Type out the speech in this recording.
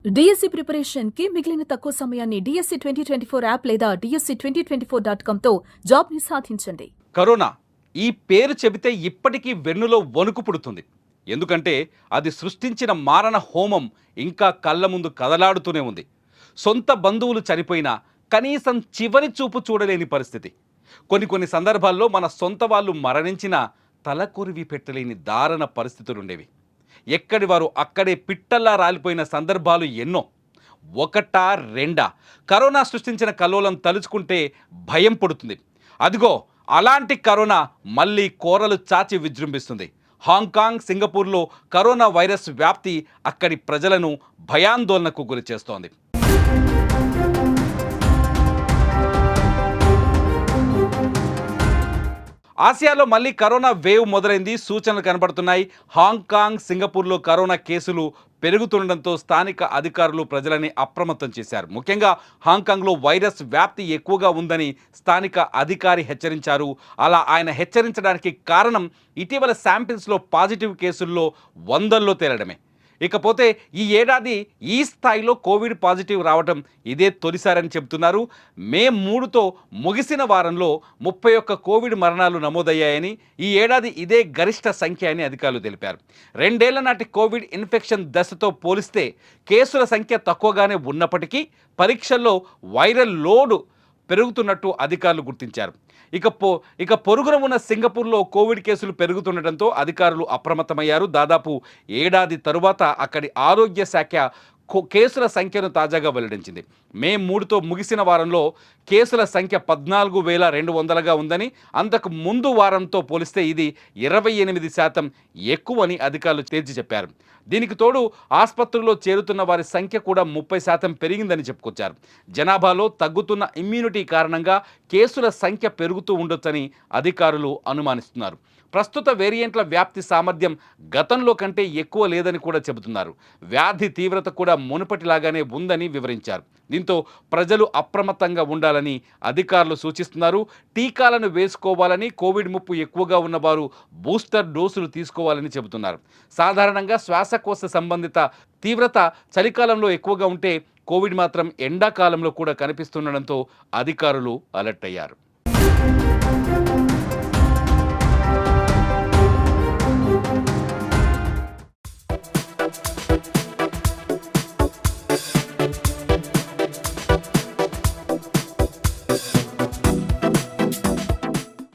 DSC preparation కి మిగిలిన తక్కువ సమయాన్ని డిఎస్సి 2024 యాప్ లేదా DSC2024.com తో జాబ్ ని సాధించండి. కరోనా ఈ పేరు చెబితే ఇప్పటికీ వెన్నులో వణుకు పుడుతుంది. ఎందుకంటే అది సృష్టించిన మారణ హోమం ఇంకా కళ్ళ ముందు కదలాడుతూనే ఉంది. సొంత బంధువులు చనిపోయినా కనీసం చివరి చూపు చూడలేని పరిస్థితి. కొన్ని సందర్భాల్లో మన సొంత వాళ్ళు మరణించినా తలకొరివి పెట్టలేని దారుణ పరిస్థితులుండేవి. ఎక్కడి వారు అక్కడే పిట్టల్లా రాలిపోయిన సందర్భాలు ఎన్నో. ఒకటా రెండా కరోనా సృష్టించిన కల్లోలం తలుచుకుంటే భయం పుడుతుంది. అదిగో అలాంటి కరోనా మళ్ళీ కోరలు చాచి విజృంభిస్తుంది. హాంకాంగ్, సింగపూర్లో కరోనా వైరస్ వ్యాప్తి అక్కడి ప్రజలను భయాందోళనకు గురి చేస్తోంది. ఆసియాలో మళ్ళీ కరోనా వేవ్ మొదలైంది. సూచనలు కనబడుతున్నాయి. హాంకాంగ్, సింగపూర్లో కరోనా కేసులు పెరుగుతుండటంతో స్థానిక అధికారులు ప్రజలని అప్రమత్తం చేశారు. ముఖ్యంగా హాంకాంగ్లో వైరస్ వ్యాప్తి ఎక్కువగా ఉందని స్థానిక అధికారి హెచ్చరించారు. అలా ఆయన హెచ్చరించడానికి కారణం ఇటీవల శాంపిల్స్లో పాజిటివ్ కేసుల్లో వందల్లో తేలడమే. ఇకపోతే ఈ ఏడాది ఈ స్థాయిలో కోవిడ్ పాజిటివ్ రావటం ఇదే తొలిసారని చెబుతున్నారు. మే 3తో ముగిసిన వారంలో 31 కోవిడ్ మరణాలు నమోదయ్యాయని, ఈ ఏడాది ఇదే గరిష్ట సంఖ్య అని అధికారులు తెలిపారు. 2 ఏళ్ల నాటి కోవిడ్ ఇన్ఫెక్షన్ దశతో పోలిస్తే కేసుల సంఖ్య తక్కువగానే ఉన్నప్పటికీ పరీక్షల్లో వైరల్ లోడ్ పెరుగుతున్నట్టు అధికారులు గుర్తించారు. ఇక పొరుగున ఉన్న సింగపూర్లో కోవిడ్ కేసులు పెరుగుతుండటంతో అధికారులు అప్రమత్తమయ్యారు. దాదాపు ఏడాది తరువాత అక్కడి ఆరోగ్య శాఖ కేసుల సంఖ్యను తాజాగా వెల్లడించింది. మే 3తో ముగిసిన వారంలో కేసుల సంఖ్య 14,200గా ఉందని, అంతకు ముందు వారంతో పోలిస్తే ఇది 28% ఎక్కువని అధికారులు తేల్చి చెప్పారు. దీనికి తోడు ఆసుపత్రుల్లో చేరుతున్న వారి సంఖ్య కూడా 30% పెరిగిందని చెప్పుకొచ్చారు. జనాభాలో తగ్గుతున్న ఇమ్యూనిటీ కారణంగా కేసుల సంఖ్య పెరుగుతూ ఉండొచ్చని అధికారులు అనుమానిస్తున్నారు. ప్రస్తుత వేరియంట్ల వ్యాప్తి సామర్థ్యం గతంలో కంటే ఎక్కువ లేదని కూడా చెబుతున్నారు. వ్యాధి తీవ్రత కూడా మునుపటిలాగానే ఉందని వివరించారు. దీంతో ప్రజలు అప్రమత్తంగా ఉండాలని అధికారులు సూచిస్తున్నారు. టీకాలను వేసుకోవాలని, కోవిడ్ ముప్పు ఎక్కువగా ఉన్నవారు బూస్టర్ డోసులు తీసుకోవాలని చెబుతున్నారు. సాధారణంగా శ్వాసకోశ సంబంధిత తీవ్రత చలికాలంలో ఎక్కువగా ఉంటే కోవిడ్ మాత్రం ఎండాకాలంలో కూడా కనిపిస్తుండడంతో అధికారులు అలర్ట్ అయ్యారు.